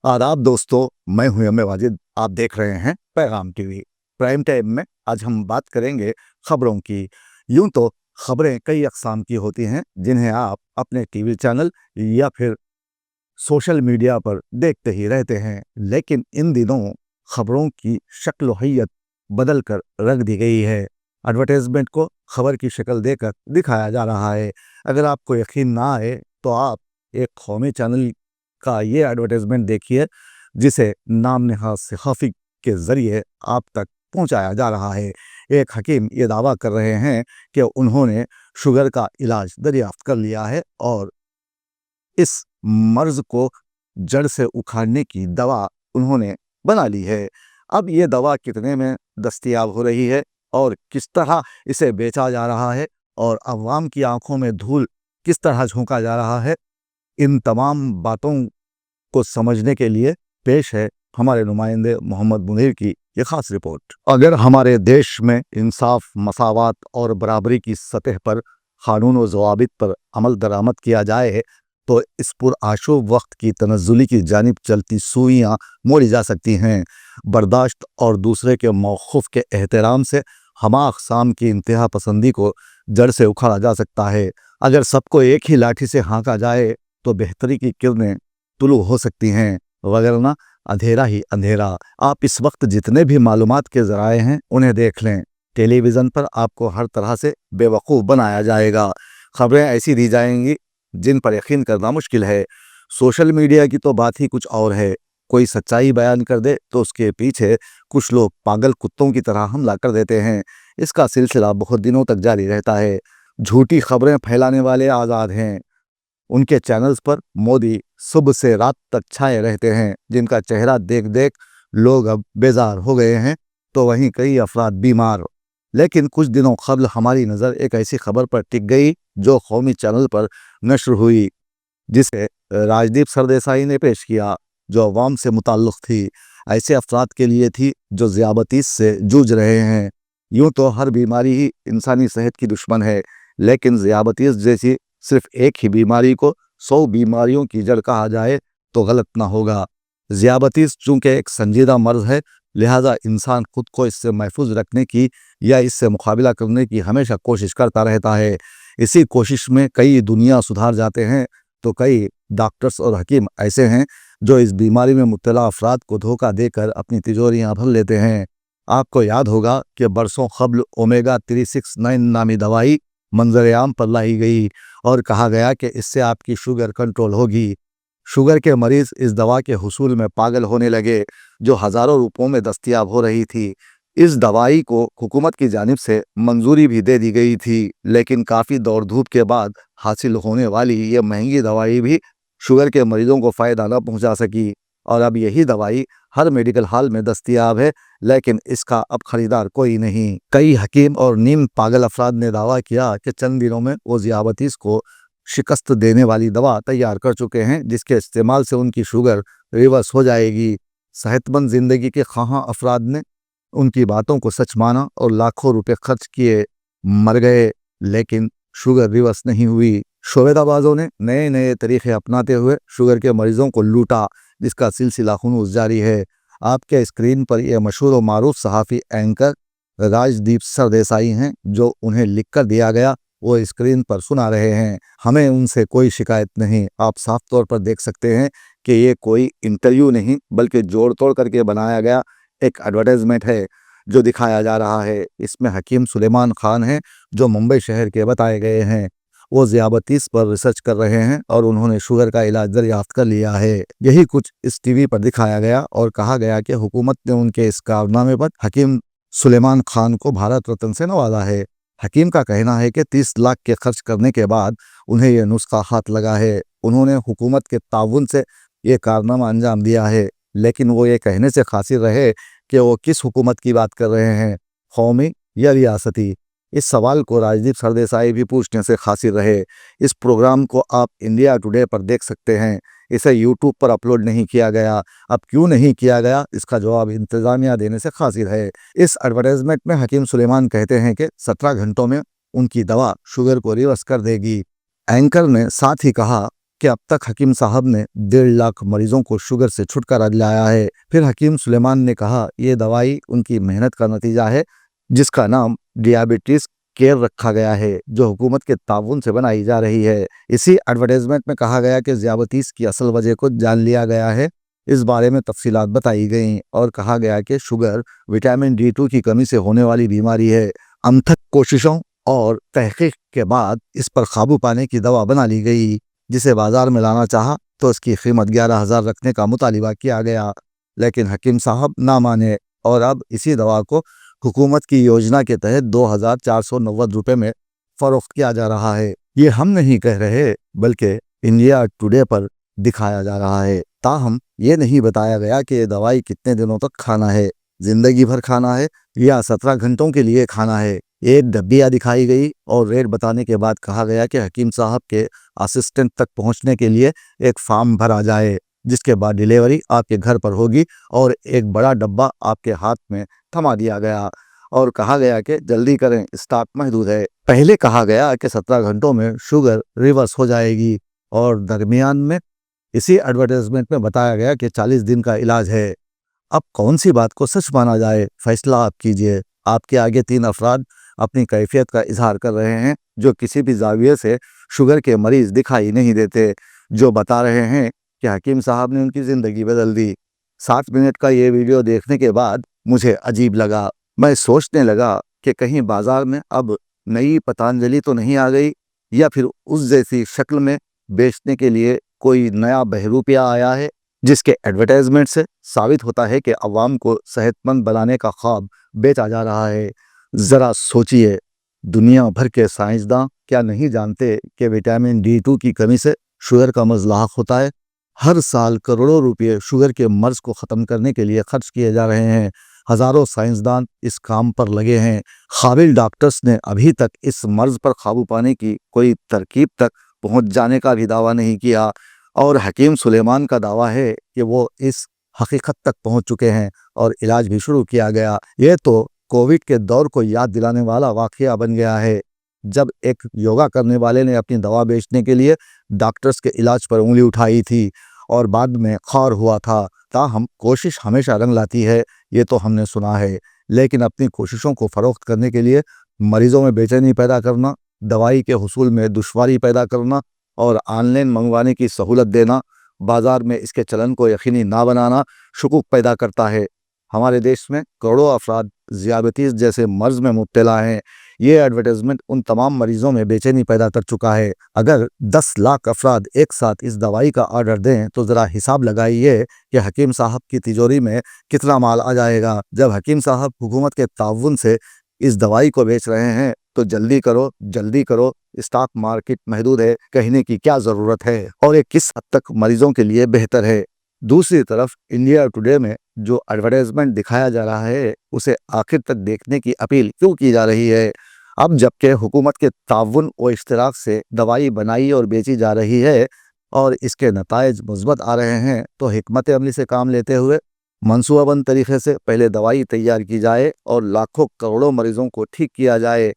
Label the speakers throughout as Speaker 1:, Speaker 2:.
Speaker 1: आदाब दोस्तों, मैं हूं एम ए वाजिद। आप देख रहे हैं पैगाम टीवी। प्राइम टाइम में आज हम बात करेंगे खबरों की। यूं तो खबरें कई अक़साम की होती हैं जिन्हें आप अपने टीवी चैनल या फिर सोशल मीडिया पर देखते ही रहते हैं, लेकिन इन दिनों खबरों की शक्ल व हैयत बदल कर रख दी गई है। एडवर्टाइजमेंट को खबर की शक्ल देकर दिखाया जा रहा है। अगर आपको यकीन ना आए तो आप एक कौमी चैनल का ये एडवर्टाइजमेंट देखिए, जिसे नाम नहाद सहाफ़ी के ज़रिए आप तक पहुंचाया जा रहा है। एक हकीम ये दावा कर रहे हैं कि उन्होंने शुगर का इलाज दरियाफ्त कर लिया है और इस मर्ज को जड़ से उखाड़ने की दवा उन्होंने बना ली है। अब ये दवा कितने में दस्तयाब हो रही है और किस तरह इसे बेचा जा रहा है और अवाम की आंखों में धूल किस तरह झोंका जा रहा है, इन तमाम बातों को समझने के लिए पेश है हमारे नुमाइंदे मोहम्मद मुनीर की ये खास रिपोर्ट। अगर हमारे देश में इंसाफ, मसावत और बराबरी की सतह पर कानून व ज़वाबित पर अमल दरामद किया जाए तो इस पुरआशूब वक्त की तनज़्ज़ुली की जानिब चलती सुइयाँ मोड़ी जा सकती हैं। बर्दाश्त और दूसरे के मौक़िफ़ के एहतराम से हमा अक़साम की इंतहा पसंदी को जड़ से उखाड़ा जा सकता है। अगर सबको एक ही लाठी से हाँका जाए तो बेहतरी की किरणें तुलू हो सकती हैं, वगरना अंधेरा ही अंधेरा। आप इस वक्त जितने भी मालूमात के ज़राए हैं उन्हें देख लें। टेलीविज़न पर आपको हर तरह से बेवकूफ़ बनाया जाएगा। खबरें ऐसी दी जाएंगी जिन पर यकीन करना मुश्किल है। सोशल मीडिया की तो बात ही कुछ और है। कोई सच्चाई बयान कर दे तो उसके पीछे कुछ लोग पागल कुत्तों की तरह हमला कर देते हैं। इसका सिलसिला बहुत दिनों तक जारी रहता है। झूठी खबरें फैलाने वाले आज़ाद हैं। उनके चैनल्स पर मोदी सुबह से रात तक छाए रहते हैं, जिनका चेहरा देख देख लोग अब बेजार हो गए हैं, तो वहीं कई अफराद बीमार। लेकिन कुछ दिनों कबल हमारी नज़र एक ऐसी खबर पर टिक गई जो कौमी चैनल पर नश्र हुई, जिसे राजदीप सरदेसाई ने पेश किया, जो अवाम से मुताल्लिक़ थी। ऐसे अफराद के लिए थी जो ज़ियाबतीस से जूझ रहे हैं। यूँ तो हर बीमारी ही इंसानी सेहत की दुश्मन है, लेकिन ज़ियाबतीस जैसी सिर्फ एक ही बीमारी को 100 बीमारियों की जड़ कहा जाए तो गलत ना होगा। ज़ियाबतीस चूँकि एक संजीदा मर्ज़ है, लिहाजा इंसान खुद को इससे महफूज रखने की या इससे मुकाबला करने की हमेशा कोशिश करता रहता है। इसी कोशिश में कई दुनिया सुधार जाते हैं, तो कई डॉक्टर्स और हकीम ऐसे हैं जो इस बीमारी में मुब्तला अफराद को धोखा देकर अपनी तिजोरियाँ भर लेते हैं। आपको याद होगा कि बरसों कबल ओमेगा 369 नामी दवाई मंजर-ए-आम पर लाई गई और कहा गया कि इससे आपकी शुगर कंट्रोल होगी। शुगर के मरीज़ इस दवा के हुसूल में पागल होने लगे, जो हज़ारों रुपयों में दस्तयाब हो रही थी। इस दवाई को हुकूमत की जानिब से मंजूरी भी दे दी गई थी, लेकिन काफ़ी दौड़ धूप के बाद हासिल होने वाली ये महंगी दवाई भी शुगर के मरीज़ों को फ़ायदा न पहुंचा सकी। और अब यही दवाई हर मेडिकल हॉल में दस्तयाब है, लेकिन इसका अब ख़रीदार कोई नहीं। कई हकीम और नीम पागल अफराद ने दावा किया कि चंद दिनों में वो ज़ियाबतीस को शिकस्त देने वाली दवा तैयार कर चुके हैं, जिसके इस्तेमाल से उनकी शुगर रिवर्स हो जाएगी। सेहतमंद ज़िंदगी के ख्वाह अफराद ने उनकी बातों को सच माना और लाखों रुपए खर्च किए, मर गए, लेकिन शुगर रिवर्स नहीं हुई। शोबेदाबाजों ने नए नए तरीक़े अपनाते हुए शुगर के मरीज़ों को लूटा, जिसका सिलसिला खुनूस जारी है। आपके स्क्रीन पर यह मशहूर और मारूफ सहाफ़ी एंकर राजदीप सरदेसाई हैं, जो उन्हें लिख कर दिया गया वो स्क्रीन पर सुना रहे हैं। हमें उनसे कोई शिकायत नहीं। आप साफ तौर पर देख सकते हैं कि ये कोई इंटरव्यू नहीं बल्कि जोड़ तोड़ करके बनाया गया एक एडवर्टाइजमेंट है जो दिखाया जा रहा है। इसमें हकीम सुलेमान खान हैं, जो मुंबई शहर के बताए गए हैं। वो ज़ियाबतीस पर रिसर्च कर रहे हैं और उन्होंने शुगर का इलाज दरियाफ्त कर लिया है। यही कुछ इस टीवी पर दिखाया गया और कहा गया कि हुकूमत ने उनके इस कारनामे पर हकीम सुलेमान खान को भारत रत्न से नवाजा है। हकीम का कहना है कि 30 लाख के खर्च करने के बाद उन्हें यह नुस्खा हाथ लगा है। उन्होंने हुकूमत के ताउन से ये कारनामा अंजाम दिया है, लेकिन वो ये कहने से कासिर रहे कि वो किस हुकूमत की बात कर रहे हैं, कौमी या रियासती। इस सवाल को राजदीप सरदेसाई भी पूछने से कासिर रहे। इस प्रोग्राम को आप इंडिया टुडे पर देख सकते हैं। इसे यूट्यूब पर अपलोड नहीं किया गया। अब क्यों नहीं किया गया, इसका जवाब इंतज़ामिया देने से कासिर है। इस एडवर्टाइजमेंट में हकीम सुलेमान कहते हैं कि 17 घंटों में उनकी दवा शुगर को रिवर्स कर देगी। एंकर ने साथ ही कहा कि अब तक हकीम साहब ने 1.5 लाख मरीजों को शुगर से छुटकारा दिलाया है। फिर हकीम सुलेमान ने कहा, ये दवाई उनकी मेहनत का नतीजा है, जिसका नाम डियाबिटीज केयर रखा गया है, जो हुकूमत के ताउन से बनाई जा रही है। इसी एडवर्टाइजमेंट में कहा गया कि ज़ियाबतीस की असल वजह को जान लिया गया है। इस बारे में तफसीलात बताई गईं और कहा गया कि शुगर विटामिन D2 की कमी से होने वाली बीमारी है। अनथक कोशिशों और तहकीक के बाद इस पर काबू पाने की दवा बना ली गई, जिसे बाजार में लाना चाहा तो इसकी कीमत 11,000 रखने का मुतालिबा किया गया, लेकिन हकीम साहब ना माने और अब इसी दवा को हुकूमत की योजना के तहत 2,490 रुपये में फरोख्त किया जा रहा है। ये हम नहीं कह रहे, बल्कि इंडिया टुडे पर दिखाया जा रहा है। ताहम ये नहीं बताया गया कि ये दवाई कितने दिनों तक खाना है, जिंदगी भर खाना है या 17 घंटों के लिए खाना है। एक डब्बिया दिखाई गई और रेट बताने के बाद कहा गया कि हकीम साहब के असिस्टेंट तक पहुंचने के लिए एक फॉर्म भरा जाए, जिसके बाद डिलीवरी आपके घर पर होगी और एक बड़ा डब्बा आपके हाथ में थमा दिया गया और कहा गया कि जल्दी करें, स्टॉक महदूद है। पहले कहा गया कि 17 घंटों में शुगर रिवर्स हो जाएगी और दरमियान में इसी एडवर्टाइजमेंट में बताया गया कि 40 दिन का इलाज है। अब कौन सी बात को सच माना जाए, फैसला आप कीजिए। आपके आगे 3 अफराद अपनी कैफियत का इजहार कर रहे हैं, जो किसी भी जाविये से शुगर के मरीज दिखाई नहीं देते, जो बता रहे हैं कि हकीम साहब ने उनकी ज़िंदगी बदल दी। 7 मिनट का ये वीडियो देखने के बाद मुझे अजीब लगा। मैं सोचने लगा कि कहीं बाजार में अब नई पतंजलि तो नहीं आ गई, या फिर उस जैसी शक्ल में बेचने के लिए कोई नया बहरूपिया आया है, जिसके एडवर्टाइजमेंट से साबित होता है कि अवाम को सेहतमंद बनाने का ख्वाब बेचा जा रहा है। ज़रा सोचिए, दुनिया भर के साइंसदान क्या नहीं जानते कि विटामिन D2 की कमी से शुगर का मर्ज लाहक होता है। हर साल करोड़ों रुपये शुगर के मर्ज को ख़त्म करने के लिए खर्च किए जा रहे हैं। हज़ारों साइंसदान इस काम पर लगे हैं। काबिल डॉक्टर्स ने अभी तक इस मर्ज पर काबू पाने की कोई तरकीब तक पहुंच जाने का भी दावा नहीं किया, और हकीम सुलेमान का दावा है कि वो इस हकीकत तक पहुंच चुके हैं और इलाज भी शुरू किया गया। ये तो कोविड के दौर को याद दिलाने वाला वाक़या बन गया है, जब एक योगा करने वाले ने अपनी दवा बेचने के लिए डॉक्टर्स के इलाज पर उंगली उठाई थी और बाद में खौर हुआ था। ताहम कोशिश हमेशा रंग लाती है, ये तो हमने सुना है, लेकिन अपनी कोशिशों को फ़रोख्त करने के लिए मरीजों में बेचैनी पैदा करना, दवाई के हुसूल में दुश्वारी पैदा करना और ऑनलाइन मंगवाने की सहूलत देना, बाज़ार में इसके चलन को यकीनी ना बनाना शुकूक पैदा करता है। हमारे देश में करोड़ों अफराद ज़ियाबतीस जैसे मर्ज में मुब्तला हैं। ये एडवर्टाइजमेंट उन तमाम मरीजों में बेचैनी पैदा कर चुका है। अगर 10 लाख अफराद एक साथ इस दवाई का ऑर्डर दें तो ज़रा हिसाब लगाइए कि हकीम साहब की तिजोरी में कितना माल आ जाएगा। जब हकीम साहब हुकूमत के ताउन से इस दवाई को बेच रहे हैं तो जल्दी करो, जल्दी करो, स्टॉक मार्केट महदूद है, कहने की क्या ज़रूरत है, और ये किस हद तक मरीजों के लिए बेहतर है। दूसरी तरफ इंडिया टुडे में जो एडवर्टाइजमेंट दिखाया जा रहा है, उसे आखिर तक देखने की अपील क्यों की जा रही है? अब जबकि हुकूमत के ताउन व इश्तराक से दवाई बनाई और बेची जा रही है और इसके नताइज मुस्बत आ रहे हैं, तो हिकमत अमली से काम लेते हुए मनसूबाबंद तरीके से पहले दवाई तैयार की जाए और लाखों करोड़ों मरीजों को ठीक किया जाए,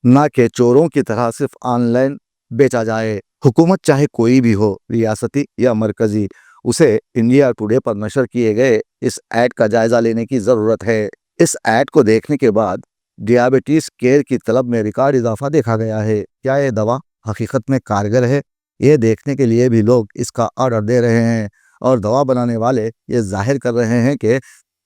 Speaker 1: ना कि चोरों की तरह सिर्फ ऑनलाइन बेचा जाए। हुकूमत चाहे कोई भी हो, रियासती या मरकजी, उसे इंडिया टुडे पर नशर किए गए इस ऐड का जायजा लेने की ज़रूरत है। इस ऐड को देखने के बाद डियाबिटीज़ केयर की तलब में रिकॉर्ड इजाफा देखा गया है। क्या ये दवा हकीकत में कारगर है? ये देखने के लिए भी लोग इसका ऑर्डर दे रहे हैं और दवा बनाने वाले ये जाहिर कर रहे हैं कि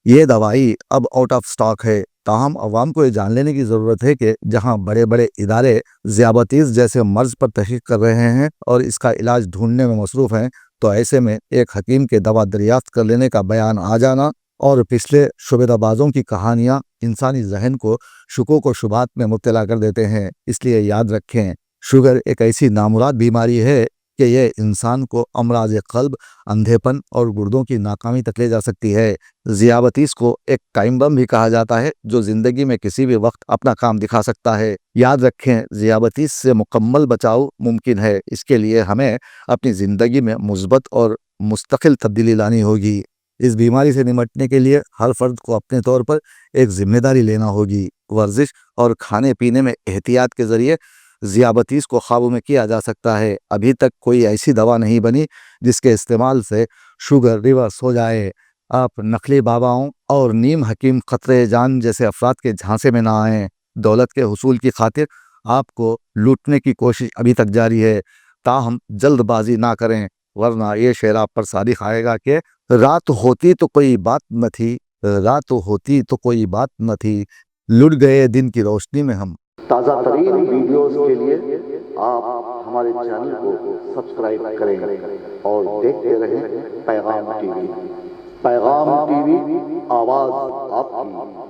Speaker 1: ये दवाई अब आउट ऑफ स्टॉक है। ताहम अवाम को ये जान लेने की ज़रूरत है कि जहाँ बड़े बड़े इदारे ज़ियाबतीस जैसे मर्ज पर तहकीक कर रहे हैं और इसका इलाज ढूंढने में मसरूफ़ हैं, तो ऐसे में एक हकीम के दवा दरियाफ्त कर लेने का बयान आ जाना और पिछले शुबेदाबाजों की कहानियाँ इंसानी जहन को शुकूक व शुबात में मुब्तला कर देते हैं। इसलिए याद रखें, शुगर एक ऐसी नामुराद बीमारी है कि यह इंसान को अमराज क़ल्ब, अंधेपन और गुर्दों की नाकामी तक ले जा सकती है। ज़ियाबतीस को एक टाइम बम भी कहा जाता है, जो ज़िंदगी में किसी भी वक्त अपना काम दिखा सकता है। याद रखें, ज़ियाबतीस से मुकम्मल बचाव मुमकिन है। इसके लिए हमें अपनी ज़िंदगी में मुस्बत और मुस्तकिल तब्दीली लानी होगी। इस बीमारी से निपटने के लिए हर फर्द को अपने तौर पर एक जिम्मेदारी लेना होगी। वर्जिश और खाने पीने में एहतियात के ज़रिए ذیابطیس کو قابو میں کیا جا سکتا ہے۔ ابھی تک کوئی ایسی دوا نہیں بنی جس کے استعمال سے شوگر ریورس ہو جائے۔ آپ نقلی باباؤں اور نیم حکیم خطرے جان جیسے افراد کے جھانسے میں نہ آئیں۔ دولت کے حصول کی خاطر آپ کو لوٹنے کی کوشش ابھی تک جاری ہے، تاہم جلد بازی نہ کریں، ورنہ یہ شعر آپ پر صادق آئے گا کہ رات ہوتی تو کوئی بات نہ تھی، رات ہوتی تو کوئی بات نہ تھی، لٹ گئے دن کی روشنی میں ہم۔
Speaker 2: تازہ ترین ویڈیوز کے لیے آپ ہمارے چینل کو سبسکرائب کریں اور دیکھتے رہیں پیغام ٹی وی۔ پیغام ٹی وی، آواز آپ کی۔